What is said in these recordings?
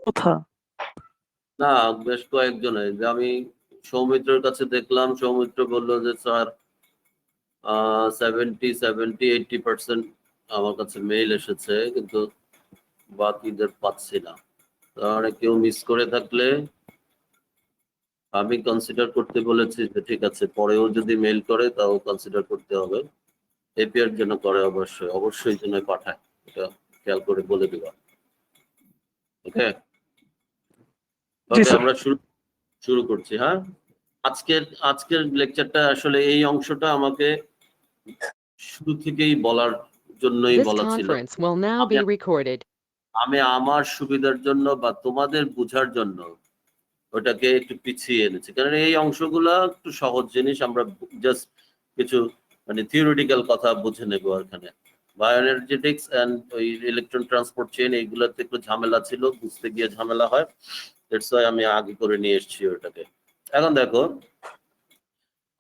কথা? না, বেশ কয়েকজনে, যে আমি সৌমিত্রের কাছে দেখলাম, সৌমিত্র বললো যে স্যার 70-80% আমার কাছে মেইল এসেছে, কিন্তু বাকিদের পাচ্ছি না। তাহলে কেউ মিস করে থাকলে আমি কনসিডার করতে বলেছি যে ঠিক আছে, পরেও যদি মেইল করে তাও কনসিডার করতে হবে। এপিআর জন্য করে, অবশ্যই জন্য পাঠায়, এটা খেয়াল করে বলে দিবা। ওকে ওকে, আমরা শুরু করছি। হ্যাঁ, আজকের লেকচারটা আসলে এই অংশটা আমাকে শুরু থেকেই বলার জন্যই বলা ছিল। আমি আমার সুবিধার জন্য বা তোমাদের বোঝার জন্য ওটাকে একটু পিছিয়ে এনেছি, কারণ এই অংশগুলো একটু সহজ জিনিস, আমরা জাস্ট কিছু মানে থিওরিটিক্যাল কথা বুঝে নেবো। এখানে বায়োএনার্জেটিক্স এন্ড ওই ইলেকট্রন ট্রান্সপোর্ট চেইন, এইগুলোতে একটু ঝামেলা ছিল, বুঝতে গিয়ে ঝামেলা হয়। দ্যাটস ওয়াই আমি আগে করে নিয়ে এসেছি ওটাকে। এখন দেখো,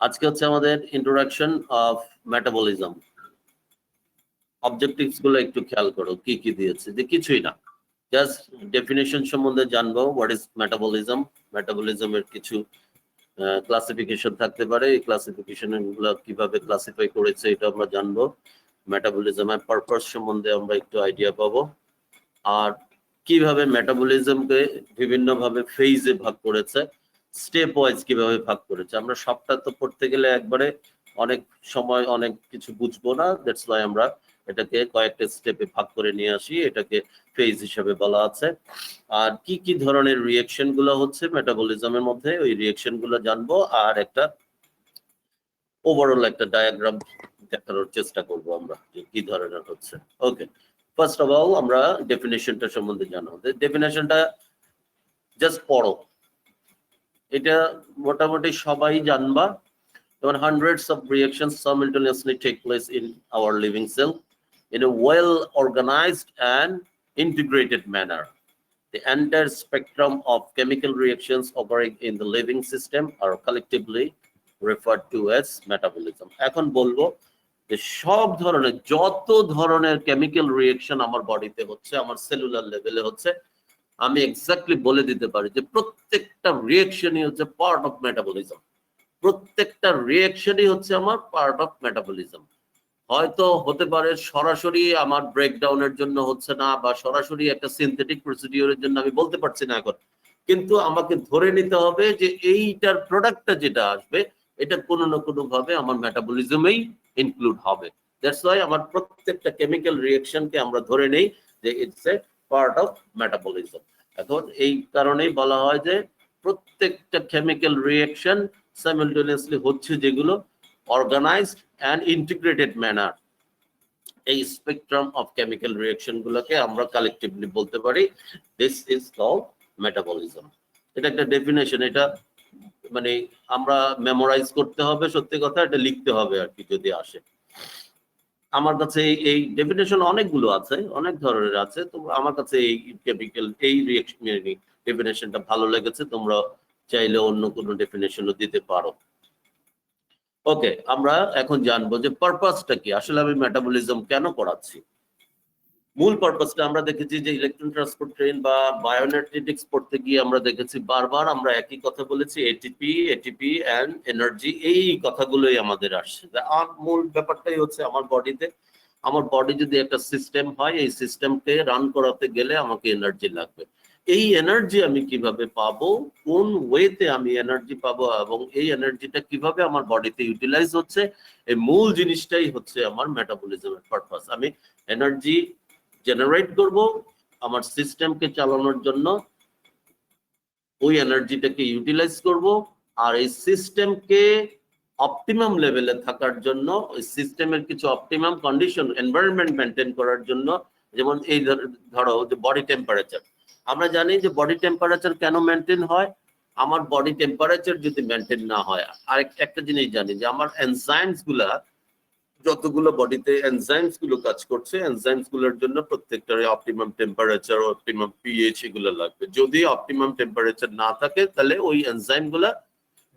আজকে হচ্ছে আমাদের ইন্ট্রোডাকশন অফ মেটাবলিজম। অবজেক্টিভস গুলো একটু খেয়াল করো, কি কি দিয়েছে, যে কিছুই না, জাস্ট ডেফিনেশন সম্বন্ধে জানবো। What is metabolism? মেটাবলিজমের কিছু ক্লাসিফিকেশন থাকতে পারে, এই ক্লাসিফিকেশন গুলো কিভাবে ক্লাসিফাই করেছে এটা আমরা জানবো। মেটাবলিজমের পারপাস সম্বন্ধে আমরা একটু আইডিয়া পাবো, আর কিভাবে মেটাবলিজমকে বিভিন্ন ভাবে ফেজে ভাগ করেছে, স্টেপ ওয়াইজ কিভাবে ভাগ করেছে। আমরা সবটা তো পড়তে গেলে একবারে অনেক সময় অনেক কিছু বুঝবো না, দ্যাটস ওয়াই আমরা এটাকে কয়েকটা স্টেপে ভাগ করে নিয়ে আসি, এটাকে ফেজ হিসাবে বলা আছে। আর কি কি ধরনের রিয়েকশন গুলো হচ্ছে মেটাবলিজমের মধ্যে, ওই রিয়েকশন গুলো জানবো, আর একটা ওভারঅল একটা ডায়াগ্রাম দেখানোর চেষ্টা করবো আমরা, যে কি ধরনের হচ্ছে। ওকে, ফার্স্ট অফ অল আমরা ডেফিনেশনটা সম্বন্ধে জানবো। ডেফিনেশনটা জাস্ট পড়ো, এটা মোটামুটি সবাই জানবা। যেমন hundreds of reactions simultaneously take place in our living cell in a well organized and integrated manner. The entire spectrum of chemical reactions occurring in the living system are collectively referred to as metabolism. এখন বলবো যে সব ধরনের, যত ধরনের chemical reaction আমার বডিতে হচ্ছে, আমার সেলুলার লেভেলে হচ্ছে, আমি এক্স্যাক্টলি বলে দিতে পারি যে প্রত্যেকটা রিয়েকশনই হচ্ছে পার্ট অফ মেটাবলিজম। প্রত্যেকটা রিয়েকশনই হচ্ছে আমার পার্ট অফ মেটাবলিজম। হয়তো হতে পারে সরাসরি আমার ব্রেকডাউনের জন্য হচ্ছে না, বা সরাসরি একটা সিনথেটিক প্রসিডিওরের জন্য আমি বলতে পারছি না এখন, কিন্তু আমাকে ধরে নিতে হবে যে এইটার প্রোডাক্টটা যেটা আসবে এটা কোনো না কোনো ভাবে আমার মেটাবলিজমেই ইনক্লুড হবে। দ্যাটস ওয়াই আমার প্রত্যেকটা কেমিক্যাল রিয়েকশনকে আমরা ধরে নেই যে it's a part of metabolism. এখন এই কারণেই বলা হয় যে প্রত্যেকটা কেমিক্যাল রিয়েকশন সাইমালটেনিয়াসলি হচ্ছে, যেগুলো organized and integrated manner, এই স্পেকট্রাম অফ কেমিক্যাল রিঅ্যাকশন গুলোকে আমরা কালেক্টিভলি বলতে পারি দিস ইজ কল্ড মেটাবলিজম। এটা একটা ডেফিনেশন, এটা মানে আমরা মেমোরাইজ করতে হবে, সত্যি কথা এটা লিখতে হবে আর কি যদি আসে। আমার কাছে এই ডেফিনেশন অনেকগুলো আছে, অনেক ধরনের আছে, তো আমার কাছে এই কেমিক্যাল এই রিঅ্যাকশন ডেফিনেশনটা ভালো লেগেছে, তোমরা চাইলে অন্য কোনো ডেফিনেশনও দিতে পারো। ওকে, আমরা এখন জানবো যে পারপাসটা কি, আসলে আমি মেটাবলিজম কেন করাচ্ছি। মূল পারপাসটা আমরা দেখেছি যে ইলেকট্রন ট্রান্সপোর্ট চেইন বা বায়োএনার্জেটিক্স পড়তে গিয়ে আমরা দেখেছি বারবার আমরা একই কথা বলেছি, এটিপি এন্ড এনার্জি, এই কথাগুলোই আমাদের আসছে। আর মূল ব্যাপারটাই হচ্ছে আমার বডি যদি একটা সিস্টেম হয়, এই সিস্টেমকে রান করাতে গেলে আমাকে এনার্জি লাগবে। এই এনার্জি আমি কিভাবে পাবো, কোন ওয়েতে আমি এনার্জি পাবো, এবং এই এনার্জিটা কিভাবে আমার বডিতে ইউটিলাইজ হচ্ছে, এই মূল জিনিসটাই হচ্ছে আমার মেটাবলিজমের পারপাস। আমি এনার্জি জেনারেট করব আমার সিস্টেমকে চালানোর জন্য, ওই এনার্জিটাকে ইউটিলাইজ করব, আর এই সিস্টেমকে অপটিমাম লেভেলে থাকার জন্য, ওই সিস্টেমের কিছু অপটিমাম কন্ডিশন এনভায়রনমেন্ট মেনটেন করার জন্য, যেমন এই ধরো যে বডি টেম্পারেচার, আমরা জানি যে বডি টেম্পারেচার কেন মেনটেন হয়। আমার বডি টেম্পারেচার যদি মেনটেন না হয়, আর একটা জিনিস জানি যে আমার এনজাইমস গুলা, যতগুলো বডিতে এনজাইমস গুলো কাজ করছে, এনজাইমস গুলোর জন্য প্রত্যেকটারে অপটিমাম টেম্পারেচার, অপটিমাম পিএইচ এগুলো লাগবে। যদি অপটিমাম টেম্পারেচার না থাকে তাহলে ওই এনজাইম গুলা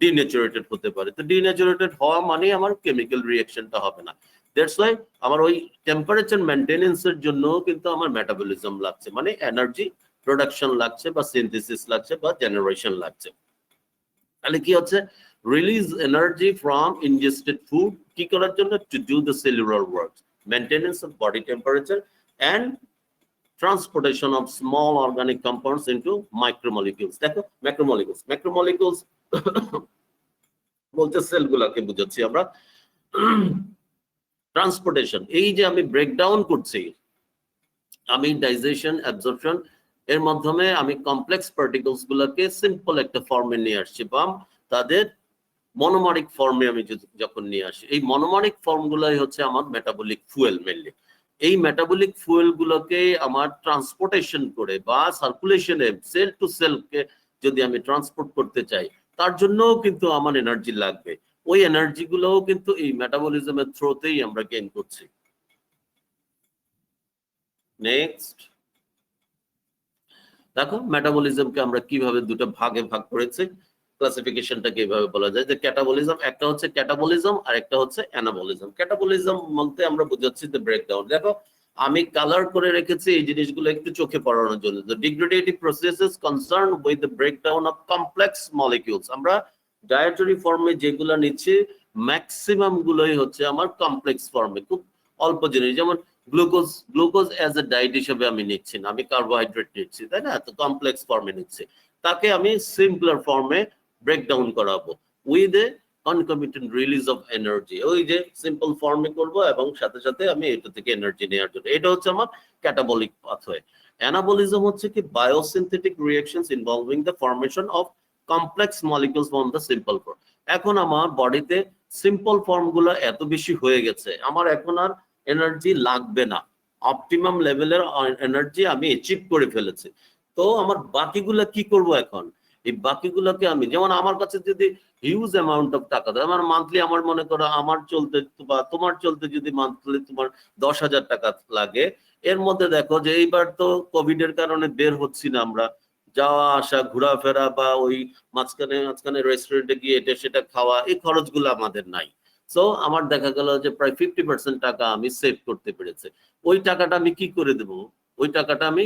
ডিনেচারেটেড হতে পারে। তো ডিনেচারেটেড হওয়া মানে আমার কেমিক্যাল রিঅ্যাকশনটা হবে না। দ্যাটস ওয়াই আমার ওই টেম্পারেচার মেইনটেনেন্সের জন্য কিন্তু আমার মেটাবলিজম লাগছে, মানে এনার্জি প্রোডাকশন লাগছে বা সিনথেসিস লাগছে বা জেনারেশন লাগছে। তাহলে কি হচ্ছে, release energy from ingested food, কি করার জন্য, to do the cellular work, maintenance of body temperature and transportation of small organic compounds into micromolecules. দেখো ম্যাক্রোমলিকিউলস, ম্যাক্রোমলিকিউলস বলতে সেলগুলোকে বুঝাচ্ছি আমরা। ট্রান্সপোর্টেশন, এই যে আমি ব্রেকডাউন করছি, আমি ডাইজেশন অ্যাবজর্পশন এর মাধ্যমে আমি কমপ্লেক্স পার্টিকলস গুলোকে সিম্পল একটা ফর্মে নিয়ে আসছি, বা তাদের মনোমারিক ফর্মে আমি যখন নিয়ে আসি, এই মনোমারিক ফর্ম গুলাই হচ্ছে আমার মেটাবলিক ফুয়েল মেনলি। এই মেটাবলিক ফুয়েল গুলোকে আমার ট্রান্সপোর্টেশন করে বা সার্কুলেশনে সেল টু সেলকে যদি আমি ট্রান্সপোর্ট করতে চাই, তার জন্যও কিন্তু আমার এনার্জি লাগবে। ওই এনার্জি গুলোও কিন্তু এই মেটাবলিজমের থ্রুতেই আমরা গেইন করছি। নেক্সট দেখো মেটাবলিজমকে আমরা কিভাবে দুটো ভাগে ভাগ করেছি, ক্লাসিফিকেশনটা কিভাবে বলা যায়, যে ক্যাটাবলিজম, একটা হচ্ছে ক্যাটাবলিজম আর একটা হচ্ছে অ্যানাবলিজম। ক্যাটাবলিজম বলতে আমরা বুঝাচ্ছি দ্য ব্রেকডাউন। দেখো আমি কালার করে রেখেছি এই জিনিসগুলো একটু চোখে পড়ানোর জন্য। The degradative processes concern with the breakdown of complex molecules. আমরা ডায়েটরি ফর্মে যেগুলো নিচ্ছি ম্যাক্সিমাম গুলোই হচ্ছে আমার কমপ্লেক্স ফর্মে, খুব অল্প জিনিস, যেমন glucose, glucose as a diet হিসেবে আমি নিচ্ছি না, আমি কার্বোহাইড্রেট নিচ্ছি, তাই না? তো কমপ্লেক্স ফর্মে নিচ্ছি, তাকে আমি সিম্পলার ফর্মে ব্রেকডাউন করাবো with a concomitant release of energy. ওই যে সিম্পল ফর্মে করব এবং সাথে সাথে আমি এটা থেকে এনার্জি নেওয়ার জন্য, এটা হচ্ছে আমার ক্যাটাবলিক পাথওয়ে। অ্যানাবলিজম হচ্ছে কি biosynthetic reactions involving the formation of complex molecules from the simple form. এখন আমার বডিতে সিম্পল ফর্মগুলো এত বেশি হয়ে গেছে, আমার এখন আর এনার্জি লাগবে না, অপটিমাম লেভেলের এনার্জি আমি অ্যাচিভ করে ফেলেছি। তো আমার বাকিগুলা কি করব এখন, এই বাকিগুলোকে আমি, যেমন আমার কাছে যদি হিউজ অ্যামাউন্ট অফ টাকা দেয়, আমার মান্থলি, আমার মনে করো আমার চলতে বা তোমার চলতে যদি মান্থলি তোমার 10,000 টাকা লাগে, এর মধ্যে দেখো যে এইবার তো কোভিড এর কারণে বের হচ্ছি না আমরা, যাওয়া আসা ঘোরাফেরা বা ওই মাঝখানে মাঝখানে রেস্টুরেন্টে গিয়ে এটা সেটা খাওয়া, এই খরচগুলো আমাদের নাই। সো আমার দেখা গেল যে প্রায় 50% টাকা আমি সেভ করতে পেরেছি। ওই টাকাটা আমি কি করে দেব, ওই টাকাটা আমি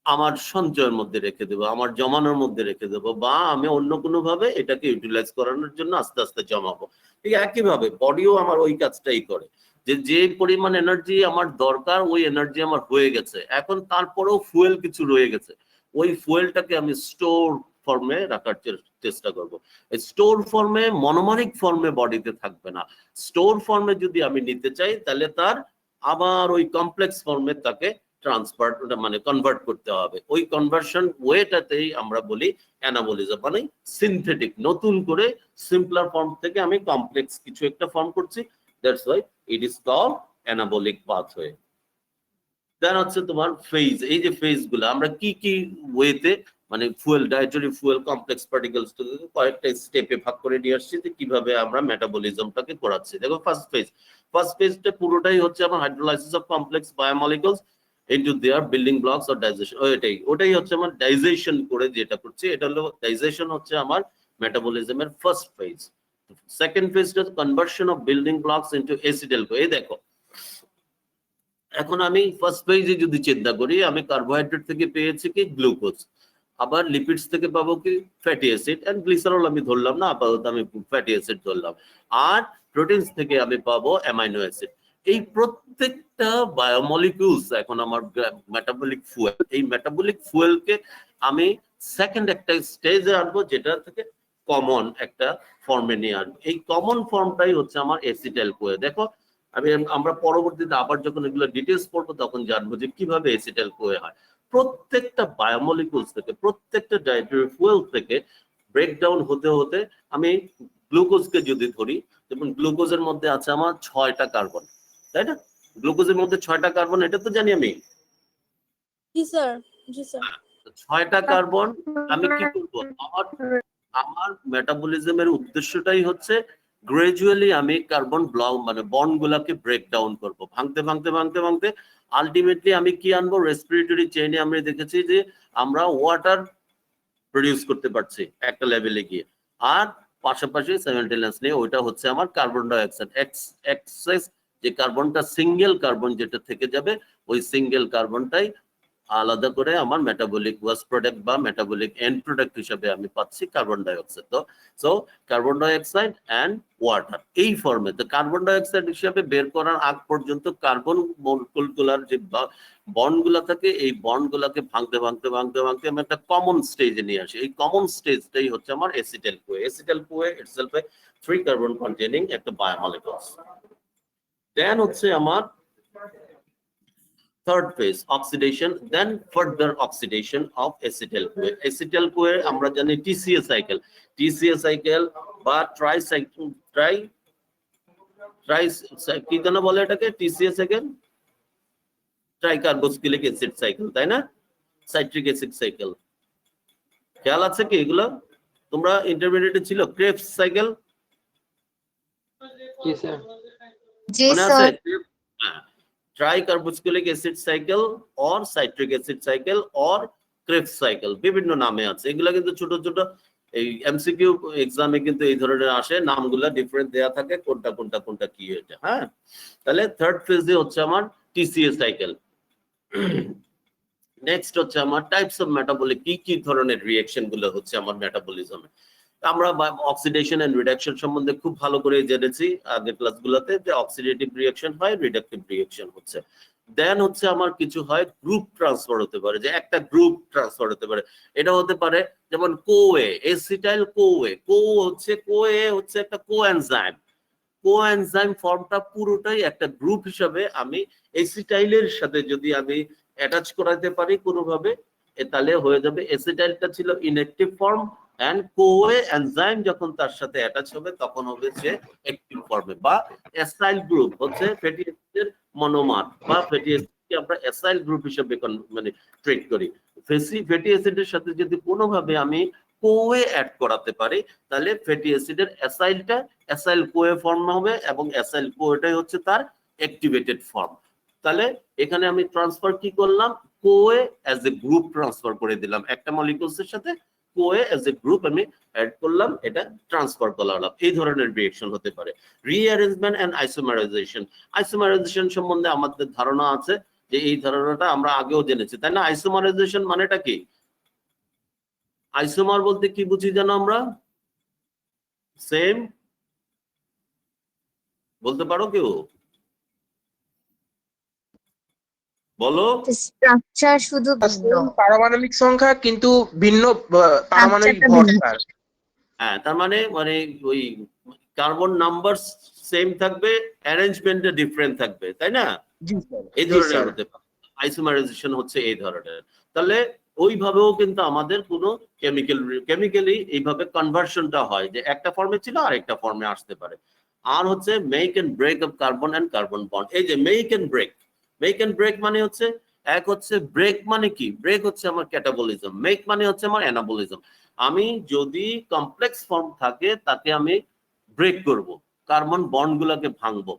আমার সঞ্চয়ের মধ্যে রেখে দেবো, আমার জমানোর মধ্যে রেখে দেবো, বা আমি অন্য কোনো ভাবে এটাকে ইউটিলাইজ করানোর জন্য আস্তে আস্তে জমাবো। ঠিক একইভাবে বডিও আমার ওই কাজটাই করে, যে যে পরিমাণ এনার্জি আমার দরকার ওই এনার্জি আমার হয়ে গেছে, এখন তারপরেও ফুয়েল কিছু রয়ে গেছে, ওই ফুয়েলটাকে আমি স্টোর ফর্মে রাখার চেষ্টা করব। স্টোর ফর্মে, মনোমারিক ফর্মে বডিতে থাকবে না। স্টোর ফর্মে যদি আমি নিতে চাই, তাহলে তার আবার ওই কমপ্লেক্স ফর্মে তাকে ট্রান্সফার মানে কনভার্ট করতে হবে। ওই কনভার্সন ওয়েটাতেই আমরা বলি অ্যানাবলিজম, মানে সিনথেটিক, নতুন করে সিম্পলার ফর্ম থেকে আমি কমপ্লেক্স কিছু একটা ফর্ম করছি, that's why it is called anabolic pathway. Then হচ্ছে তোমার ফেজ, এই যে ফেজ গুলো আমরা কি কি ওয়েতে মানে fuel, dietary fuel, complex particles কয়েকটা স্টেপে ভাগ করে নিয়ে আসছি যে কিভাবে আমরা মেটাবলিজমটাকে করাচ্ছি। দেখো ফার্স্ট ফেজটা পুরোটাই হচ্ছে আমার hydrolysis of complex biomolecules into their building blocks or digestion. ওটাই হচ্ছে আমার ডাইজেশন করে যেটা করছি, এটা হলো ডাইজেশন, হচ্ছে আমার মেটাবলিজমের ফার্স্ট ফেজ। সেকেন্ড ফেজটা conversion of building blocks into acetyl. এই দেখো এখন আমি ফার্স্ট পেজে যদি চিন্তা করি, আমি কার্বোহাইড্রেট থেকে পেয়েছি কি গ্লুকোজ, আবার লিপিডস থেকে পাবো কি ফ্যাটি অ্যাসিড, এন্ড গ্লিসারল আমি ধরলাম না, আপাতত আমি ফ্যাটি অ্যাসিড ধরলাম, আর প্রোটিনস থেকে আমি পাবো অ্যামাইনো অ্যাসিড। এই প্রত্যেকটা বায়োমলিকিউলস এখন আমার মেটাবলিক ফুয়েল। এই মেটাবলিক ফুয়েলকে আমি সেকেন্ড একটা স্টেজে আনবো, যেটা থেকে কমন একটা ফর্মে নিয়ে আসবো। এই কমন ফর্মটাই হচ্ছে আমার অ্যাসিটাইল কোয়ে। দেখো আমরা পরবর্তীতে আবার যখন এগুলো ডিটেলস পড়বো তখন জানবো যে কিভাবে অ্যাসিটাইল কোয়ে হয়। প্রত্যেকটা বায়োমলিকুলস থেকে, প্রত্যেকটা ডায়েটরি ফুয়েল থেকে ব্রেকডাউন হতে হতে, আমি গ্লুকোজকে যদি ধরি, যেমন গ্লুকোজের মধ্যে আছে আমার 6টা কার্বন, তাই না? গ্লুকোজের মধ্যে 6টা কার্বন, এটা তো জানি আমি। জি স্যার, জি স্যার। 6টা কার্বন আমি কি করব, আমার মেটাবলিজমের উদ্দেশ্যটাই হচ্ছে গ্রাজুয়ালি আমি কার্বন ব্লক মানে বন্ড গুলাকে ব্রেক ডাউন করবো, ভাঙতে ভাঙতে ভাঙতে ভাঙতে আলটিমেটলি আমি কি আনবো, রেসপিরেটরি চেইনে আমরা দেখেছি যে আমরা ওয়াটার প্রডিউস করতে পারছি একটা লেভেলে গিয়ে, আর পাশাপাশি সাইমালটেনিয়াসলি ওইটা হচ্ছে আমার কার্বন ডাইঅক্সাইড এক্সেস, যে কার্বনটা সিঙ্গেল কার্বন যেটা থেকে যাবে, ওই সিঙ্গেল কার্বনটাই আলাদা করে আমার মেটাবলিক ওয়াস্ট প্রোডাক্ট বা মেটাবলিক এন্ড প্রোডাক্ট হিসেবে আমি পাচ্ছি কার্বন ডাইঅক্সাইড। তো so carbon dioxide and water এই ফর্মে। তো কার্বন ডাইঅক্সাইড হিসেবে বের করার আগ পর্যন্ত কার্বন মলিকুলার যে বন্ডগুলো থাকে, এই বন্ডগুলোকে ভাঙতে ভাঙতে ভাঙতে ভাঙতে আমি একটা কমন স্টেজে নিয়ে আসি। এই কমন স্টেজটাই হচ্ছে আমার acetyl Koi. Acetyl Koi itself এ 3 কার্বন কন্টেনিং একটা বায়োমলিকুলস। দেন হচ্ছে আমার third phase oxidation, then further oxidation of acetyl CoA. Acetyl CoA আমরা জানি TCA cycle, TCA cycle বা ট্রাইসাইক্লিক কি যেন বলে এটাকে, TCA cycle ট্রাইকার্বক্সিলিক অ্যাসিড সাইকেল, তাই না? সাইট্রিক অ্যাসিড সাইকেল খেয়াল আছে কি এগুলো? তোমরা ইন্টারমিডিয়েটে ছিল ক্রেবস সাইকেল? জি স্যার। জি মনে স্যার। আছে? হ্যাঁ, tricarboxylic acid cycle or citric acid cycle or Krebs cycle, বিভিন্ন নামে আছে। এগুলা কিন্তু ছোট ছোট এই এমসিকিউ এক্সামে কিন্তু এই ধরনের আসে, নামগুলা ডিফারেন্ট দেয়া থাকে, কোনটা কোনটা কোনটা কি এটা। হ্যাঁ, তাহলে থার্ড ফেজে হচ্ছে আমার টিসিএ সাইকেল। নেক্সট হচ্ছে আমার টাইপস অফ মেটাবলিক, কি কি ধরনের রিঅ্যাকশন গুলো হচ্ছে আমার মেটাবলিজমে। আমরা অক্সিডেশন এন্ড রিডাকশন সম্বন্ধে খুব ভালো করে জেনেছি আগের ক্লাসগুলোতে, যে অক্সিডেটিভ রিঅ্যাকশন হয়, রিডাকটিভ রিঅ্যাকশন হচ্ছে। দেন হচ্ছে আমার কিছু হয় গ্রুপ ট্রান্সফার হতে পারে, যে একটা গ্রুপ ট্রান্সফার হতে পারে। এটা হতে পারে যেমন কোএ, এসিটাইল কোএ। কোএ হচ্ছে একটা কোএনজাইম। কোএনজাইম ফর্মটা পুরোটাই একটা গ্রুপ হিসাবে আমি এসিটাইলের সাথে যদি আমি অ্যাটাচ করাতে পারি কোনোভাবে, তাহলে হয়ে যাবে। এসিটাইলটা ছিল inactive form, and CoA enzyme যখন তার সাথে অ্যাটাচ হবে তখন হবে সে অ্যাক্টিভ ফর্মে। বা অ্যাসাইল গ্রুপ হচ্ছে ফ্যাটি অ্যাসিডের মনোমার, বা ফ্যাটি অ্যাসিডকে আমরা অ্যাসাইল গ্রুপ হিসেবে মানে ট্রিট করি। ফ্যাটি অ্যাসিডের সাথে যদি কোনোভাবে আমি কোএ অ্যাড করাতে পারি, তাহলে ফ্যাটি অ্যাসিডের অ্যাসাইলটা অ্যাসাইল কোএ ফর্ম হবে, এবং অ্যাসাইল কোএটাই হচ্ছে তার অ্যাক্টিভেটেড ফর্ম। তাহলে এখানে আমি ট্রান্সফার কি করলাম, CoA as a group transfer করে দিলাম, একটা মলিকিউলস এর সাথে কোএ অ্যাজ এ গ্রুপ আমি অ্যাড করলাম, এটা ট্রান্সফার করলাম। এই ধরনের রিঅ্যাকশন হতে পারে। Rearrangement and আইসোমারাইজেশন। আইসোমারাইজেশন সম্বন্ধে আমাদের ধারণা আছে, যে এই ধারণাটা আমরা আগেও জেনেছি, তাই না? আইসোমারাইজেশন মানেটা কি? আইসোমার বলতে কি বুঝি জানো আমরা? সেম বলতে পারো কেউ? বলো। স্ট্রাকচার শুধু ভিন্ন, পারমাণবিক সংখ্যা কিন্তু ভিন্ন পারমাণবিক স্ট্রাকচারটা ভর ভিন্ন। স্যার। হ্যাঁ, তার মানে ওই কার্বন নাম্বার সেম থাকবে, অ্যারেঞ্জমেন্টে ডিফারেন্ট থাকবে, তাই না? জি স্যার। এই ধরনের হতে পারে। আইসোমারাইজেশন হচ্ছে এই ধরনের। তাহলে ওইভাবেও কিন্তু আমাদের কোনো কেমিক্যালি এইভাবে কনভার্সনটা হয়, যে একটা ফর্মে ছিল আর একটা ফর্মে আসতে পারে। আর হচ্ছে make and break of carbon and carbon bond. এই যে make and break, make and break মানে হচ্ছে, এক হচ্ছে ব্রেক মানে কি, ব্রেক হচ্ছে আমার ক্যাটাবলিজম, মেক মানে হচ্ছে আমার অ্যানাবলিজম। আমি যদি কমপ্লেক্স ফর্ম থাকে তাকে আমি ব্রেক করব, কার্বন বন্ড গুলাকে ভাঙবো।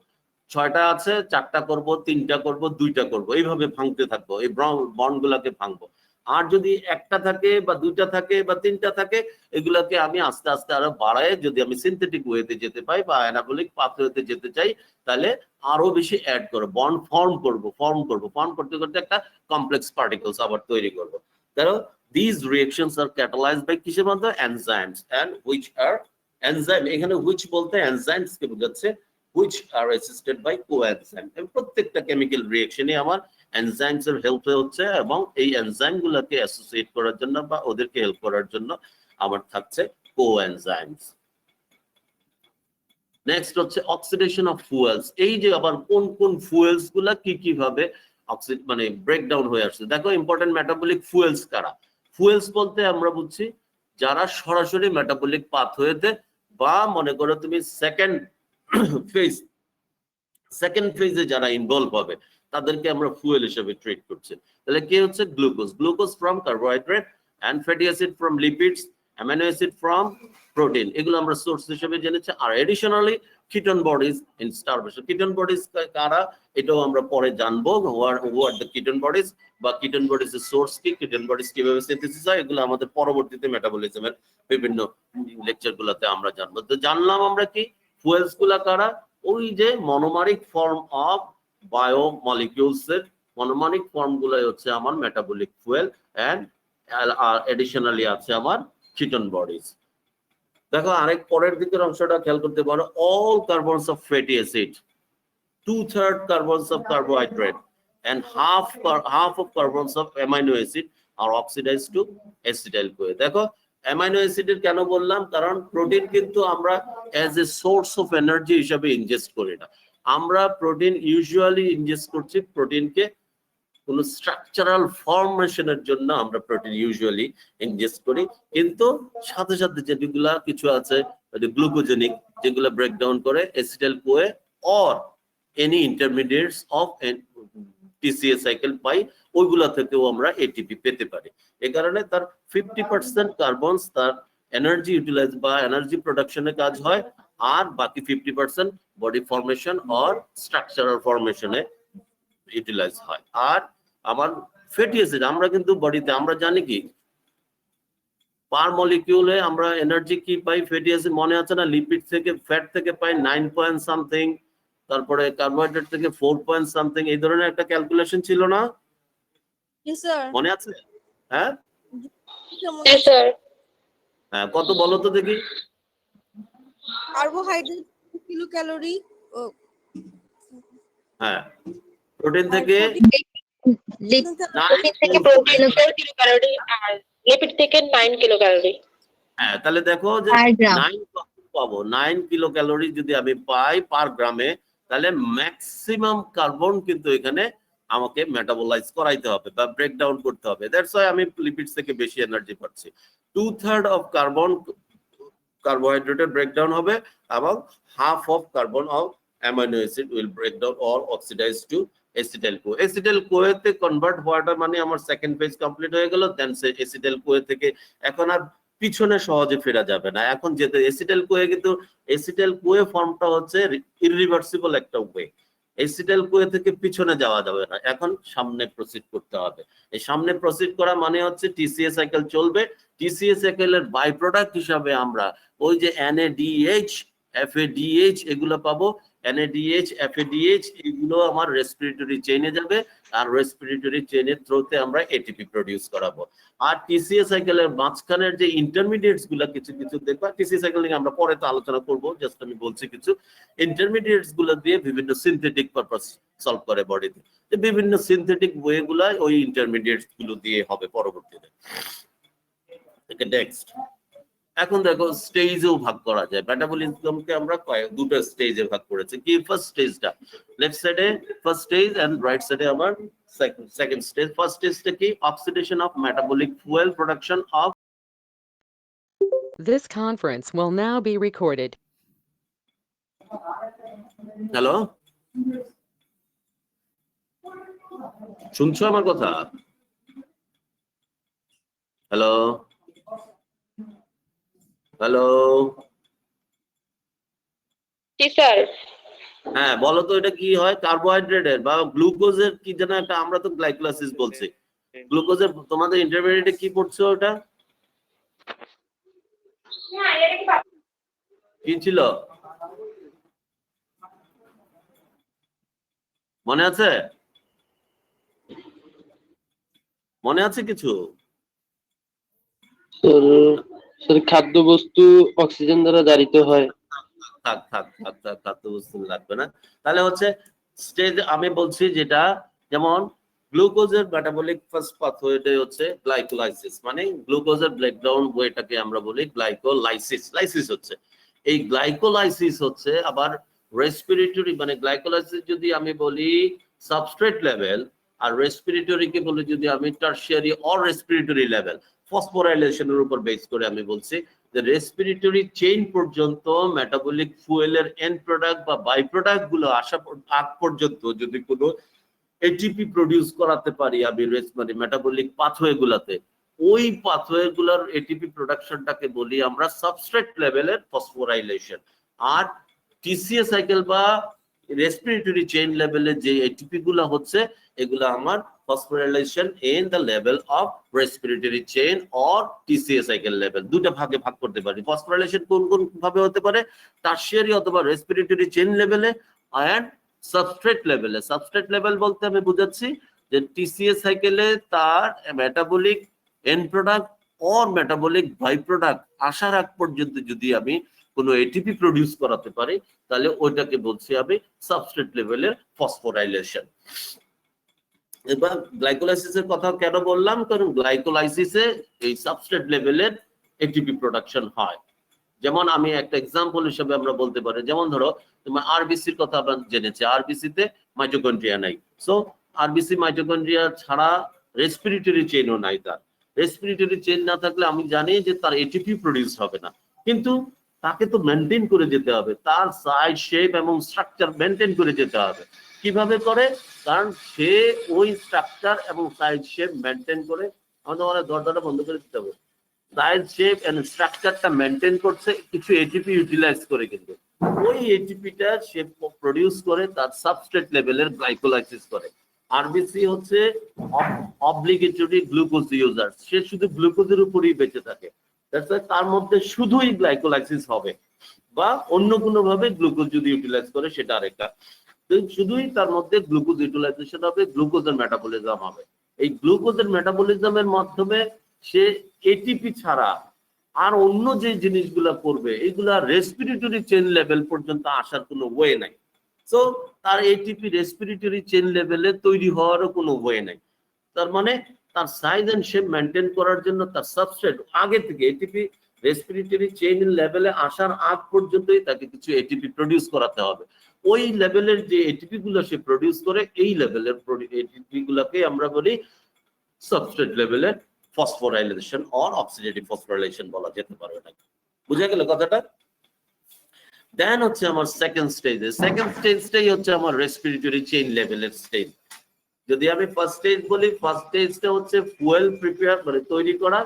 6টা আছে, 4টা করব, 3টা করব, 2টা করব, এইভাবে ভাঙতে থাকবো, এই বন্ড গুলাকে ভাঙবো। আর যদি একটা থাকে বা 2টা থাকে বা 3টা থাকে, এগুলাকে আমি আস্তে আস্তে আরো বাড়ায় যদি আমি সিনথেটিক ওয়েতে যেতে পাই বা অ্যানাবলিক পাথওয়েতে যেতে চাই, তাহলে আরো বেশি অ্যাড করব, বন্ড ফর্ম করব, ফর্ম করতে করতে একটা কমপ্লেক্স পার্টিকলস আবার তৈরি করব। তাহলে these reactions are catalyzed by কিসের মাধ্যমে? enzymes, and which are enzyme, এখানে which বলতে enzymes কে বোঝাচ্ছে, which are assisted by coenzyme। প্রত্যেকটা কেমিক্যাল রিঅ্যাকশনে আমার এনজাইমস এর হেল্প হচ্ছে, এবং এই এনজাইম গুলোকে অ্যাসোসিয়েট করার জন্য বা ওদেরকে হেল্প করার জন্য আমার থাকছে কোএনজাইমস। নেক্সট হচ্ছে অক্সিডেশন অফ ফুয়েলস। এই যে আবার কোন কোন ফুয়েলস গুলা কি কিভাবে মানে ব্রেকডাউন হয়ে আসছে। দেখো ইম্পর্টেন্ট মেটাবলিক ফুয়েলস কারা? ফুয়েলস বলতে আমরা বুঝছি যারা সরাসরি মেটাবলিক পাথওয়েতে, বা মনে করো তুমি সেকেন্ড ফেজে যারা ইনভলভ হবে তাদেরকে আমরা ফুয়েল হিসেবে ট্রিট করছি। তাহলে কি হচ্ছে? Glucose from carbohydrate, and fatty acid from lipids, amino acid from protein, এগুলো আমরা সোর্স হিসেবে জেনেছি। আর additionally ketone bodies in starvation. Ketone bodies কারা এটাও আমরা পরে জানবো, হোয়াট দ্য কিটোন বডিজ, বা কিটোন বডিজ এর সোর্স কি, কিটোন বডিজ কিভাবে সিনথেসিস হয়, এগুলো আমাদের পরবর্তীতে মেটাবলিজমের বিভিন্ন লেকচার গুলোতে আমরা জানবো। তো জানলাম আমরা কি ফুয়েলস গুলা কারা, ওই যে মনোমারিক ফর্ম অফ বায়োমলিকিউলস এর মনোমানিক ফর্ম গুলাই হচ্ছে আমার মেটাবলিক ফুয়েল এন্ড এডিশনালি আছে আমার কিটোন বডিজ। দেখো আরেক পরের দিকের অংশটা খেয়াল করতে পারো, all carbons of fatty acid, 2/3 carbons of carbohydrate and half of carbons of amino acid are oxidized to acetyl CoA. দেখো অ্যামাইনো অ্যাসিডের কেন বললাম, কারণ প্রোটিন কিন্তু আমরা as a source of energy হিসাবে ইনজেস্ট করি না। আমরা প্রোটিন ইউজুয়ালি ইনজেস্ট করছি প্রোটিনকে কোনো স্ট্রাকচারাল ফরমেশনের জন্য আমরা প্রোটিন ইউজুয়ালি ইনজেস্ট করি, কিন্তু সাথে সাথে যেগুলা কিছু আছে গ্লুকোজেনিক, যেগুলো ব্রেকডাউন করে acetyl CoA or any intermediates of TCA cycle পাই, ওইগুলা থেকেও আমরা এটিপি পেতে পারি। এই কারণে তার 50% কার্বনস তার এনার্জি ইউটিলাইজ বা এনার্জি প্রোডাকশনে কাজ হয়, আর বাকি 50% বডি ফরমেশন অর স্ট্রাকচারাল ফরমেশনে ইউটিলাইজ হয়। আর আমার ফ্যাটি অ্যাসিড আমরা কিন্তু বডিতে আমরা জানি কি পার মলিকিউলে আমরা এনার্জি কি পাই, ফ্যাটি অ্যাসিড মনে আছে না, লিপিড থেকে ফ্যাট থেকে পাই 9 পয়েন্ট সামথিং, তারপরে কার্বোহাইড্রেট থেকে 4 পয়েন্ট সামথিং, এই ধরনের একটা ক্যালকুলেশন ছিল না, Yes, sir. মনে আছে? হ্যাঁ Yes, sir. হ্যাঁ, কত বলো তো দেখি। Carbohydrate kilocalorie. হ্যাঁ, প্রোটিন থেকে লিপিড থেকে প্রোটিন কিলোক্যালোরি আর লিপিড থেকে 9 কিলোক্যালোরি। হ্যাঁ, তাহলে দেখো যে পার গ্রাম 9 পাবো, 9 কিলো ক্যালোরি যদি আমি পাই পার গ্রামে, তাহলে ম্যাক্সিমাম কার্বন কিন্তু এখানে আমাকে মেটাবলাইজ করাইতে হবে বা ব্রেকডাউন করতে হবে। দ্যাটস ওয়াই আমি লিপিডস থেকে বেশি এনার্জি পাচ্ছি। 2/3 অফ কার্বন কার্বোহাইড্রেটের ব্রেকডাউন হবে এবং half of carbon of amino acid will breakdown or oxidise to acetyl CoA। Acetyl CoA তে কনভার্ট হওয়াটা মানে আমার সেকেন্ড ফেজ কমপ্লিট হয়ে গেল। দেন সে অ্যাসিটাইল CoA থেকে এখন আর পিছনে সহজে ফেরা যাবে না। এখন যেতে অ্যাসিটাইল CoA, কিন্তু অ্যাসিটাইল CoA ফর্মটা হচ্ছে ইররিভার্সিবল একটা ওয়ে। অ্যাসিটাইল CoA থেকে পিছনে যাওয়া যাবে না, এখন সামনে প্রসিড করতে হবে। এই সামনে প্রসিড করা মানে হচ্ছে TCA সাইকেল চলবে। TCA সাইকেলের বাই প্রোডাক্ট হিসাবে আমরা ওই যে NADH FADH এগুলো পাবো। NADH FADH এগুলো আমার রেসপিরেটরি চেইনে যাবে, আর রেসপিরেটরি চেইনের থ্রুতে আমরা এটিপি প্রডিউস করাবো। আর TCA সাইকেলের মাঝখানের যে ইন্টারমিডিয়েটস গুলা কিছু কিছু দেখবা, TCA সাইকেল নিয়ে আমরা পরে তো আলোচনা করব, জাস্ট আমি বলছি কিছু ইন্টারমিডিয়েটস গুলো দিয়ে বিভিন্ন সিনথেটিক পারপাস সলভ করে বডিতে। বিভিন্ন সিনথেটিক ওয়ে গুলা ওই ইন্টারমিডিয়েটস গুলো দিয়ে হবে পরবর্তীতে। নেক্সট, এখন দেখো স্টেজেও ভাগ করা যায়। মেটাবলিজমকে আমরা দুটো স্টেজে ভাগ করেছি। কি ফার্স্ট স্টেজটা, লেফট সাইডে ফার্স্ট স্টেজ এন্ড রাইট সাইডে আমার সেকেন্ড স্টেজ। ফার্স্ট স্টেজটা কি, oxidation of metabolic fuel, production of. This conference will now be recorded. Hello, শুনছো আমার কথা? হ্যালো হ্যালো, জি স্যার। হ্যাঁ বলো তো, এটা কি হয়? কার্বোহাইড্রেটের বা গ্লুকোজের কি যেন একটা, আমরা তো গ্লাইকোলাইসিস বলছি। গ্লুকোজের তোমাদের ইন্টারমিডিয়েটে কি পড়ছো? ওটা কি ছিল মনে আছে? মনে আছে কিছু? স্যার খাদ্যবস্তু অক্সিজেন দ্বারা জারিত হয়। থাক থাক থাক থাক, খাদ্যবস্তু লাগবে না। তাহলে হচ্ছে স্টেজ আমি বলছি যেটা, যেমন গ্লুকোজের মেটাবলিক ফার্স্ট পাথওয়েটা হচ্ছে গ্লাইকোলাইসিস, মানে গ্লুকোজের ব্রেকডাউন ওয়েটাকে আমরা বলি গ্লাইকোলাইসিস। লাইসিস হচ্ছে এই গ্লাইকোলাইসিস হচ্ছে আবার রেসপিরেটরি, মানে গ্লাইকোলাইসিস যদি আমি বলি সাবস্ট্রেট লেভেল, আর রেসপিরেটরিকে বলি যদি আমি টারশিয়ারি অর রেসপিরেটরি লেভেল, ফসফোরাইলেশনের উপর বেস করে আমি বলছি যে রেসপিরেটরি চেইন পর্যন্ত মেটাবলিক ফুয়েলের এন্ড প্রোডাক্ট বা বাই প্রোডাক্ট গুলো আসা আগ পর্যন্ত যদি কোনো এটিপি প্রডিউস করাতে পারি আমি মানে মেটাবলিক পাথওয়ে গুলাতে, ওই পাথওয়ে গুলার এটিপি প্রোডাকশনটাকে বলি আমরা সাবস্ট্রেট লেভেলের ফসফোরাইলেশন। আর TCA সাইকেল বা রেসপিরেটরি চেইন লেভেলে যে এটিপি গুলা হচ্ছে, এগুলা আমার phosphorylation in the level of respiratory chain or TCA cycle level. দুটো ভাগে ভাগ করতে পারি। ফসফোরাইলেশন কোন কোন ভাবে হতে পারে? টারশিয়ারি অথবা রেসপিরেটরি চেইন লেভেলে, এন্ড সাবস্ট্রেট লেভেলে। সাবস্ট্রেট লেভেল বলতে আমি বুঝাচ্ছি যে টিসিএ সাইকেলে তার metabolic end product or metabolic by product আসার আগ পর্যন্ত যদি আমি কোনো এটিপি প্রডিউস করাতে পারি, তাহলে ওইটাকে বলছি আমি সাবস্ট্রেট লেভেলের ফসফোরাইলেশন। এবার গ্লাইকোলাইসিসের কথা কেন বললাম, কারণ গ্লাইকোলাইসিসে এই সাবস্ট্রেট লেভেলের এটিপি প্রোডাকশন হয়। যেমন আমি একটা এক্সাম্পল হিসেবে আমরা বলতে পারি, যেমন ধরো তোমার আরবিসির কথা আমরা জেনেছি, আরবিসিতে মাইটোকন্ড্রিয়া নাই। সো আরবিসি মাইটোকন্ড্রিয়া ছাড়া রেসপিরেটরি চেইনও নাই। তার রেসপিরেটরি চেইন না থাকলে আমি জানি যে তার এটিপি প্রডিউস হবে না, কিন্তু তাকে তো মেনটেন করে যেতে হবে, তার সাইজ শেপ এবং স্ট্রাকচার মেনটেন করে যেতে হবে। কিভাবে করে? কারণ সে ওই স্ট্রাকচার এবং সাইজ শেপ মেনটেন করে, আমাদের দরজাটা বন্ধ করে দিতে হবে, সাইজ শেপ এন্ড স্ট্রাকচারটা মেনটেন করছে কিছু এটিপি ইউটিলাইজ করে, কিন্তু ওই এটিপিটা সে প্রডিউস করে তার সাবস্ট্রেট লেভেলের গ্লাইকোলাইসিস করে। আরবিসি হচ্ছে অব্লিগেটরি গ্লুকোজ ইউজার, সে শুধু গ্লুকোজের উপরই বেঁচে থাকে, তার মধ্যে শুধুই গ্লাইকোলাইসিস হবে, বা অন্য কোনো ভাবে গ্লুকোজ যদি ইউটিলাইজ করে সেটা আরেকটা, শুধুই তার মধ্যে গ্লুকোজ ইউটিলাইজেশন হবে, গ্লুকোজের মেটাবলিজম হবে। এই গ্লুকোজের মেটাবলিজমের মাধ্যমে সে এটিপি ছাড়া আর অন্য যে জিনিসগুলা করবে এগুলা রেসপিরেটরি চেইন লেভেল পর্যন্ত আসার কোনো ওয়ে নাই। সো তার এটিপি রেসপিরেটরি চেইন লেভেলে তৈরি হওয়ারও কোনো ওয়ে নাই। তার মানে তার সাইজ এন্ড শেপ মেনটেন করার জন্য তার সাবস্ট্রেট আগে থেকে এটিপি রেসপিরেটরি চেইন লেভেলে আসার আগ পর্যন্তই তাকে কিছু এটিপি প্রডিউস করাতে হবে। ওই লেভেলের যে এটিপি গুলো সে প্রডিউস করে, এই লেভেলের এটিপি গুলাকে আমরা বলি সাবস্ট্রেট লেভেলের ফসফোরাইলেশন অর অক্সিডেটিভ ফসফোরাইলেশন বলা যেতে পারে। এটাকে বুঝা গেল কথাটা? দেন হচ্ছে আমার সেকেন্ড স্টেজটাই হচ্ছে আমার রেসপিরেটরি চেইন লেভেলের স্টেজ। যদি আমি ফার্স্ট স্টেজ বলি, ফার্স্ট স্টেজটা হচ্ছে ফুয়েল প্রিপেয়ার মানে তৈরি করা,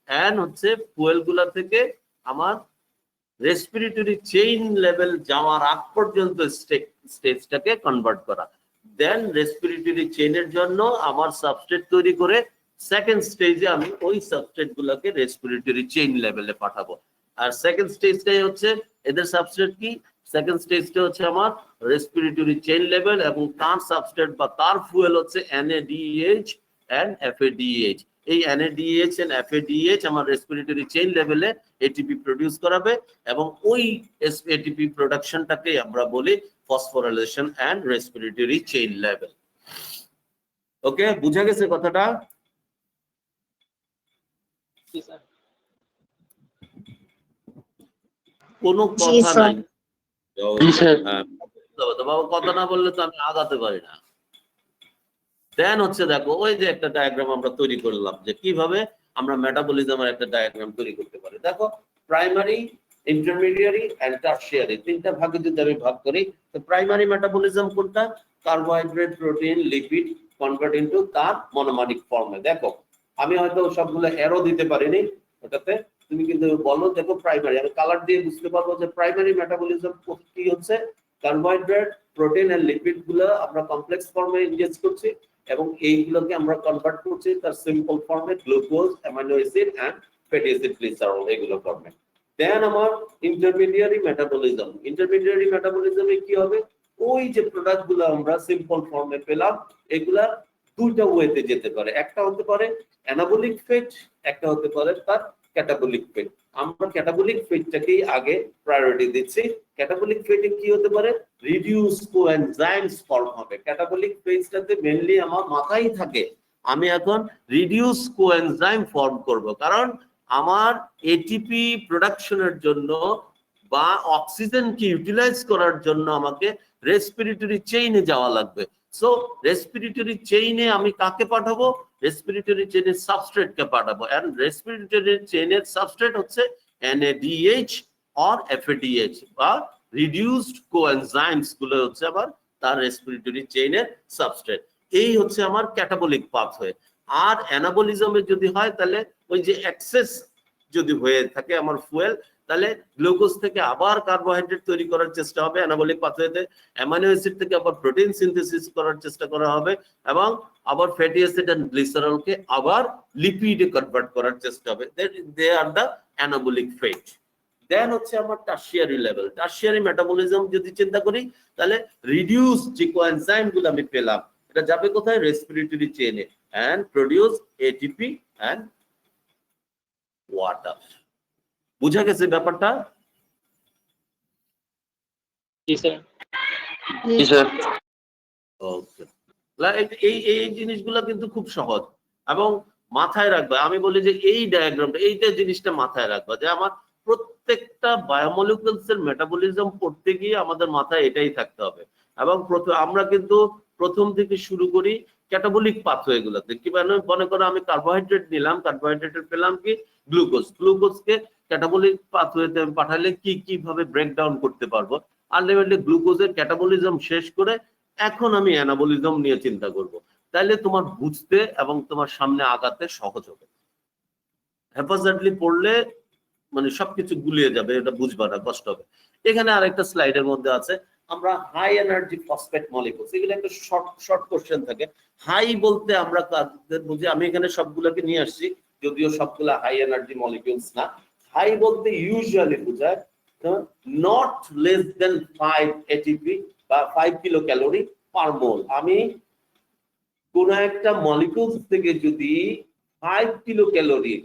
এন্ড হচ্ছে ফুয়েল গুলা থেকে আমার রেসপিরেটরি চেইন লেভেল যাওয়ার আগ পর্যন্ত স্টেজটাকে কনভার্ট করা। দেন রেসপিরেটরি চেইনের জন্য আমার সাবস্ট্রেট তৈরি করে সেকেন্ড স্টেজে আমি ওই সাবস্ট্রেট গুলাকে রেসপিরেটরি চেইন লেভেলে পাঠাবো। আর সেকেন্ড স্টেজটাই হচ্ছে এদের সাবস্ট্রেট কি, সেকেন্ড স্টেজটা হচ্ছে আমার রেসপিরেটরি চেইন লেভেল, এবং তার সাবস্ট্রেট বা তার ফুয়েল হচ্ছে NADH এন্ড FADH। এই NADH এন্ড FADH আমার respiratory chain level ATP produce করাবে, এবং ওই এটিপি প্রোডাকশনটাকে আমরা বলি phosphorylation and respiratory chain level. Okay, বুঝা গেছে কথাটা? কোনো কথা নাই? বাবা কথা না বললে তো আমি আগাতে পারি না। দেন হচ্ছে দেখো, ওই যে একটা ডায়াগ্রাম আমরা তৈরি করলাম যে কিভাবে আমরা মেটাবলিজমের একটা ডায়াগ্রাম তৈরি করতে পারি। দেখো, প্রাইমারি, ইন্টারমিডিয়ারি এন্ড টারশিয়ারি, তিনটা ভাগে যদি আমি ভাগ করি, তো প্রাইমারি মেটাবলিজম কোনটা? Carbohydrate, protein, lipid convert into তার মনোমারিক ফর্মে। দেখো আমি হয়তো সবগুলো এরো দিতে পারিনি ওটাতে, তুমি কিন্তু বলো দেখো প্রাইমারি, আমি কালার দিয়ে বুঝতে পারবো যে প্রাইমারি মেটাবলিজম কি হচ্ছে। কার্বোহাইড্রেট, প্রোটিন এন্ড লিপিড গুলো আমরা কমপ্লেক্স ফর্মে ইনজেস্ট করছি, এবং এইগুলোকে আমরা কনভার্ট করছি তার সিম্পল ফর্মে, glucose, amino acid and fatty acid, glycerol, এগুলো ফর্মে। দেন আমার ইন্টারমিডিয়ারি মেটাবলিজমে কি হবে? ওই যে প্রোডাক্ট গুলো আমরা সিম্পল ফর্মে পেলাম, এগুলা দুইটা ওয়েতে যেতে পারে, একটা হতে পারে অ্যানাবলিক ফেট, একটা হতে পারে তার ক্যাটাবলিক ফেট। আমরা ক্যাটাবলিক ফেটটাকেই আগে প্রায়োরিটি দিচ্ছি। ক্যাটাবলিক ফেটে কি হতে পারে? রিডিউস কোএনজাইমস ফর্ম হবে। ক্যাটাবলিক ফেটটাতে মেইনলি আমার মাথায় থাকে আমি এখন রিডিউস কোএনজাইম ফর্ম করব, কারণ আমার এটিপি প্রোডাকশনের জন্য বা অক্সিজেনকে ইউটিলাইজ করার জন্য আমাকে রেসপিরেটরি চেইনে যাওয়া লাগবে। সো রেসপিরেটরি চেইনে আমি কাকে পাঠাবো? রেসপিরেটরি চেইনের সাবস্ট্রেটকে পাঠাবো, এন্ড রেসপিরেটরি চেইনের সাবস্ট্রেট হচ্ছে NADH অর FADH বা রিডিউসড কোএনজাইমস গুলো হচ্ছে আবার তার রেসপিরেটরি চেইনের সাবস্ট্রেট। এই হচ্ছে আমার ক্যাটাবলিক পাথওয়ে। আর অ্যানাবলিজমে যদি হয় তাহলে ওই যে এক্সেস যদি হয়ে থাকে আমার ফুয়েল, তাহলে গ্লুকোজ থেকে আবার কার্বোহাইড্রেট তৈরি করার চেষ্টা হবে অ্যানাবলিক পাথওয়েতে, অ্যামাইনো অ্যাসিড থেকে আবার প্রোটিন সিনথেসিস করার চেষ্টা করা হবে, এবং আবার ফ্যাটি অ্যাসিড এন্ড গ্লিসারলকে আবার লিপিডে কনভার্ট করার চেষ্টা হবে। দে আর দ্য অ্যানাবলিক ফেট। দেন হচ্ছে আমার টারশিয়ারি লেভেল। টারশিয়ারি মেটাবলিজম যদি চিন্তা করি, তাহলে রিডিউস যে কোএনজাইম গুলো আমি পেলাম, এটা যাবে কোথায়? রেসপিরেটরি চেইনে and produce ATP and water. বুঝা গেছে ব্যাপারটা? জি স্যার। জি স্যার। ওকে, এই এই জিনিসগুলো কিন্তু খুব সহজ এবং মাথায় রাখবে। আমি বলি যে এই ডায়াগ্রামটা, এইটা জিনিসটা মাথায় রাখবা যে আমার প্রত্যেকটা বায়োমলিকুলস এর মেটাবলিজম পড়তে গিয়ে আমাদের মাথায় এটাই থাকতে হবে। এবং আমরা কিন্তু প্রথম থেকে শুরু করি ক্যাটাবলিক পাথওয়ে গুলোতে। কি মনে করো আমি কার্বোহাইড্রেট নিলাম, কার্বোহাইড্রেটের পেলাম কি গ্লুকোজ, গ্লুকোজকে ক্যাটাবলিক পাথওয়েতে পাঠালে কি কিভাবে ব্রেকডাউন করতে পারবো। আলটিমেটলি গ্লুকোজের ক্যাটাবলিজম শেষ করে এখন আমি অ্যানাবলিজম নিয়ে চিন্তা করব। তাইলে তোমার বুঝতে এবং তোমার সামনে আগাতে সহজ হবে। হ্যাপাজার্ডলি পড়লে মানে সবকিছু গুলিয়ে যাবে, এটা বুঝবা না, কষ্ট হবে। এখানে আরেকটা স্লাইডের মধ্যে আছে আমরা হাই এনার্জি ফসফেট মলিকুলস, এগুলো একটা শর্ট কোশ্চেন থাকে। হাই বলতে আমরা বুঝি, আমি এখানে সবগুলোকে নিয়ে আসছি, যদিও সবগুলা হাই এনার্জি মলিকুলস না। হাই বলতে ইউজুয়ালি বোঝায় নট লেস দেন 5 এটিপি বা 5 কিলো ক্যালোরি পার মোল। আমি কোন একটা মলিকুলস থেকে যদি 5 কিলো ক্যালোরি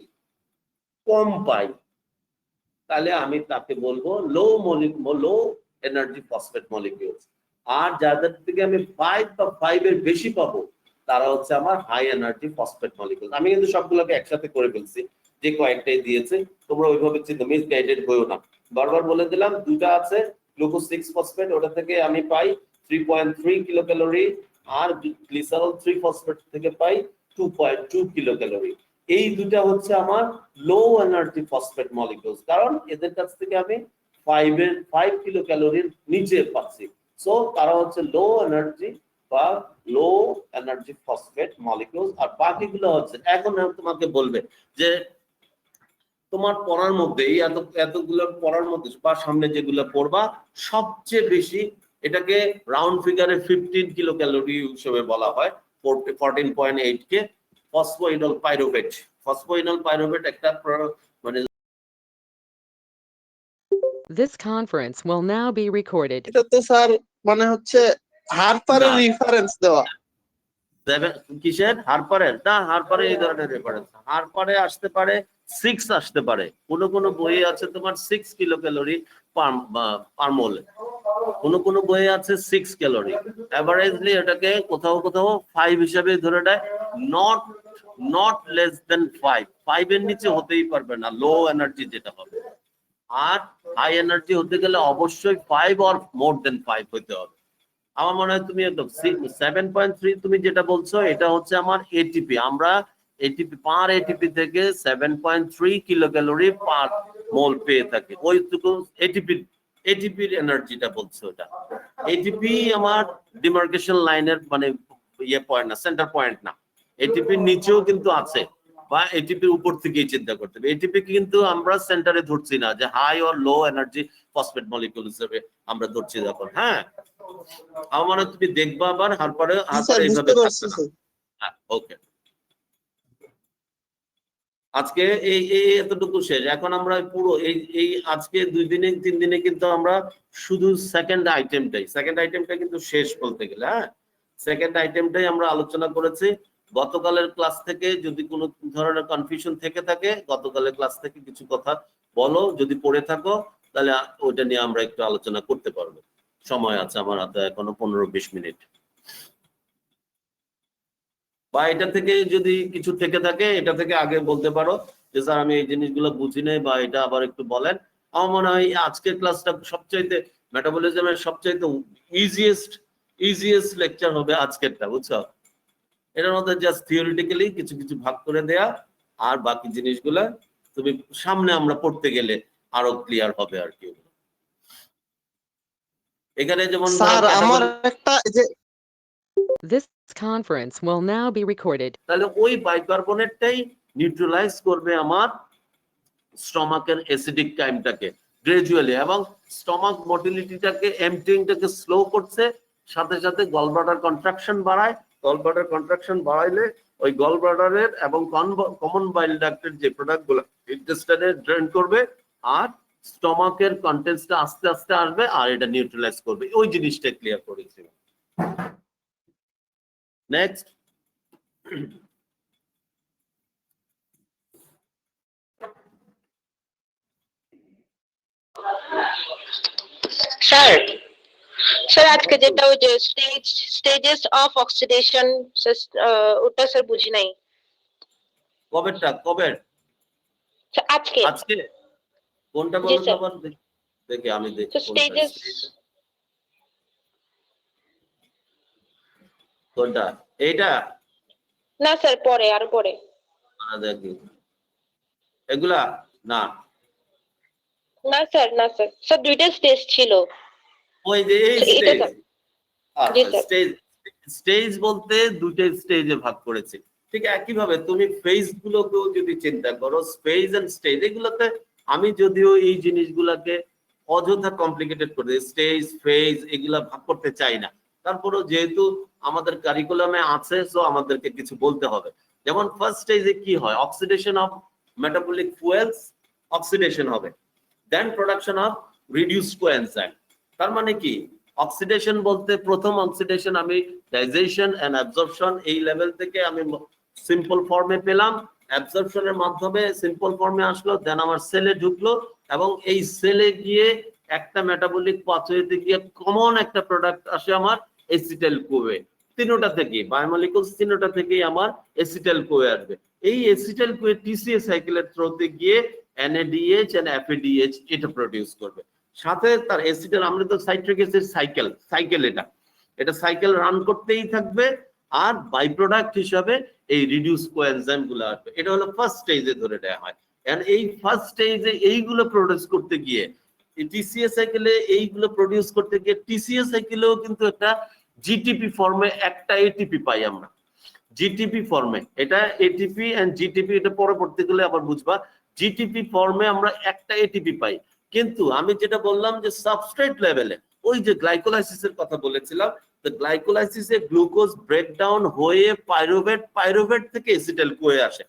কম পাই তাহলে আমি তাকে বলবো লো এনার্জি ফসফেট মলিকিউলস। আর যাদের থেকে আমি 5 বা 5 এর বেশি পাবো তারা হচ্ছে আমার হাই এনার্জি ফসফেট মলিকিউলস। আমি কিন্তু সবগুলোকে একসাথে করে ফেলছি, যে কয়েকটাই দিয়েছে তোমরা ওইভাবে চিন্তা, মিস গাইডেড হইও না। বারবার বলে দিলাম দুটা আছে গ্লুকোজ 6 ফসফেট, ওটা থেকে আমি পাই 3.3 কিলো ক্যালোরি, আর গ্লিসারল 3 ফসফেট থেকে পাই 2.2 কিলো ক্যালোরি। এই দুটা হচ্ছে আমার লো এনার্জি ফসফেট মলিকিউলস, কারণ এদের কাছ থেকে আমি 5 কিলো ক্যালোরির নিচে পাচ্ছি। সো তারা হচ্ছে লো এনার্জি বা লো এনার্জি ফসফেট মলিকিউলস। আর বাকিগুলো হচ্ছে, এখন তোমাকে বলবে যে তোমার পড়ার মধ্যে এই এতগুলো পড়ার মধ্যে বা সামনে যেগুলো পড়বা সবচেয়ে বেশি এটাকে রাউন্ড ফিগারে 15 কিলো ক্যালোরি হিসেবে বলা হয়, 14.8 কে ফসফোইনল পাইরুভেট। ফসফোইনল পাইরুভেট একটা মানে This conference will now be recorded. এটা তো স্যার মানে হচ্ছে হারপারের না। রেফারেন্স দেওয়া। কিসের? হারপারের না, হারপারে এই ধরনের রেফারেন্স। হারপারে আসতে পারে 6 আসতে পারে, কোন বইয়ে আছে তোমার 6 কিলো ক্যালোরি পার মোল, কোন বইয়ে আছে 6 ক্যালোরি। এভারেজলি এটাকে কোথাও কোথাও 5 হিসাবে ধরে নেয়, নট লেস দেন 5 এর নিচে হতেই পারবে না লো এনার্জি যেটা হবে। আর হাই এনার্জি হতে গেলে অবশ্যই 5 অর মোর দেন 5 হতে হবে। আমার মনে হয় তুমি একদম 7.3 তুমি যেটা বলছো এটা হচ্ছে আমার এটিপি। আমরা এটিপি পার এটিপি থেকে 7.3 কিলো ক্যালোরি পার মোল পেয়ে থাকি। ওইটুকু এটিপির এনার্জিটা বলছো, এটা এটিপি আমার ডিমার্কেশন লাইনের মানে ইয়ে পয়েন্ট না, সেন্টার পয়েন্ট না। এটিপির নিচেও কিন্তু আছে, বা এটিপির উপর থেকেই চিন্তা করতে হবে। এটিপি কিন্তু আমরা সেন্টারে ধরছি না যে high or low energy phosphate molecule হিসেবে আমরা ধরছি যখন। হ্যাঁ, আমার তুমি দেখবা আবার হারপারে এইভাবে থাকবে না। হ্যাঁ, ওকে, আজকে এই এতটুকু শেষ। এখন আমরা পুরো এই আজকে 2 দিনে 3 দিনে কিন্তু আমরা শুধু সেকেন্ড আইটেমটা কিন্তু শেষ বলতে গেলে। হ্যাঁ, সেকেন্ড আইটেমটাই আমরা আলোচনা করেছি। গতকালের ক্লাস থেকে যদি কোনো ধরনের কনফিউশন থেকে থাকে গতকালের ক্লাস থেকে কিছু কথা বলো, যদি পড়ে থাকো তাহলে ওইটা নিয়ে আমরা একটু আলোচনা করতে পারবো। সময় আছে আমার হাতে এখনো 15-20 মিনিট। বা এটা থেকে যদি কিছু থেকে থাকে এটা থেকে আগে বলতে পারো যে স্যার আমি এই জিনিসগুলো বুঝি নাই, বা এটা আবার একটু বলেন। আমার মনে হয় আজকের ক্লাসটা সবচাইতে মেটাবলিজমের সবচাইতে ইজিয়েস্ট লেকচার হবে আজকেরটা, বুঝছো? এটার মধ্যে জাস্ট থিওরিটিক্যালি কিছু কিছু ভাগ করে দেয়া, আর বাকি জিনিসগুলো তুমি সামনে আমরা পড়তে গেলে আরো ক্লিয়ার হবে আর কি। এখানে যেমন স্যার আমার একটা যে This conference will now be recorded. তাহলে ওই বাইকার্বনেটটাই নিউট্রালাইজ করবে আমার স্টমাকের অ্যাসিডিক টাইমটাকে গ্রাজুয়ালি, এবং স্টমাক মোটিলিটিটাকে এমটিংটাকে স্লো করছে, সাথে সাথে গলব্লাডার কন্ট্রাকশন বাড়ায়। গলব্লাডার কন্ট্রাকশন বাড়াইলে ওই গলব্লাডারের এবং কমন বাইল ডাক্টের যে প্রোডাক্টগুলো ইন্টেস্টাইনে ড্রেন করবে, আর স্টমাকের কন্টেন্টসটা আস্তে আস্তে আসবে আর এটা নিউট্রালাইজ করবে। ওই জিনিসটা ক্লিয়ার করেছি। নেক্সট। স্যার স্যার আজকে যেটা ওই যে স্টেজেস অফ অক্সিডেশন ওটা স্যার বুঝি নাই। কবের স্যার, আজকে আজকে কোনটা জি বলুন স্যার। আবার দেখি আমি দেখি তো স্টেজেস কোনটা এইটা না স্যার, পরে আরো পরে। দেখি এগুলা না না স্যার, না স্যার, স্যার দুইটা স্টেজ ছিল। ওই যে এই এটা স্টেজ। স্যার। জি আচ্ছা, স্যার। স্টেজ বলতে দুইটা স্টেজে ভাগ করেছে। ঠিক একইভাবে তুমি ফেজ গুলোকেও যদি চিন্তা করো, ফেজ এন্ড স্টেজ, এগুলোতে আমি যদিও এই জিনিসগুলোকে অযথা কমপ্লিকেটেড করে দিই, স্টেজ ফেজ এগুলা ভাগ করতে চাই না, তারপরেও যেহেতু আমাদের কারিকুলামে আছে সো আমাদেরকে কিছু বলতে হবে। যেমন ফার্স্ট স্টেজে কি হয়, oxidation of metabolic fuels, oxidation হবে, দেন প্রোডাকশন অফ রিডিউসড কোএনজাইম। তার মানে কি, অক্সিডেশন বলতে প্রথম অক্সিডেশন আমি ডাইজেশন এন্ড অ্যাবজর্পশন এই লেভেল থেকে আমি সিম্পল ফর্মে পেলাম, অ্যাবজর্পশনের মাধ্যমে সিম্পল ফর্মে আসলো, দেন আমার সেলে ঢুকলো এবং এই সেলে গিয়ে একটা মেটাবলিক পাথওয়েতে গিয়ে কমন একটা প্রোডাক্ট আসে আমার এসিটাইল কোয়ে। তিনটা থেকে বায়োমলিকুলস তিনটা থেকেই আমার এসিটাইল কোয়ে আসবে। এই এসিটাইল কোয়ে টিসিএ সাইকেলের থ্রুতে গিয়ে NADH এন্ড FADH এটা প্রোডিউস করবে। সাথে তার এসিটাইল, আমরা তো সাইট্রিক অ্যাসিড সাইকেল এটা সাইকেল রান করতেই থাকবে, আর বাই প্রোডাক্ট হিসাবে এই রিডিউস কোএনজাইম গুলো আসবে। এটা হলো ফার্স্ট স্টেজে ধরে নেওয়া হয়। এন্ড এই ফার্স্ট স্টেজে এইগুলো প্রোডিউস করতে গিয়ে টিসিএ সাইকেলে এইগুলো প্রোডিউস করতে গিয়ে টিসিএ সাইকেলেও কিন্তু একটা জিটিপি ফর্মে একটা এটিপি পাই আমরা, জিটিপি ফর্মে। এটা এটিপি এন্ড জিটিপি, এটা পরবর্তীকালে আবার বুঝবা। জিটিপি ফর্মে আমরা একটা এটিপি পাই, কিন্তু আমি যেটা বললাম যে সাবস্ট্রেট লেভেলে ওই যে গ্লাইকোলাইসিসের কথা বলেছিলাম, তো গ্লাইকোলাইসিসে গ্লুকোজ ব্রেকডাউন হয়ে পাইরুভেট থেকে এসিটাইল কোয়ে আসে,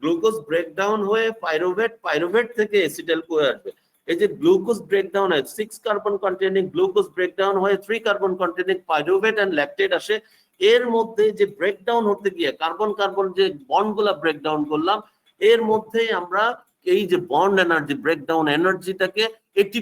গ্লুকোজ ব্রেকডাউন হয়ে পাইরুভেট থেকে এসিটাইল কোয়ে আসবে। এই যে গ্লুকোজ ব্রেকডাউন হয় 6 কার্বন কন্টেনিং গ্লুকোজ ব্রেকডাউন হয়ে 3 carbon containing pyruvate and lactate আসে। এর মধ্যে যে ব্রেকডাউন হতে গিয়ে কার্বন যে বন্ডগুলা ব্রেকডাউন করলাম, এর মধ্যে আমরা এই যে বন্ড এনার্জি ব্রেকডাউন এনার্জিটাকে এটি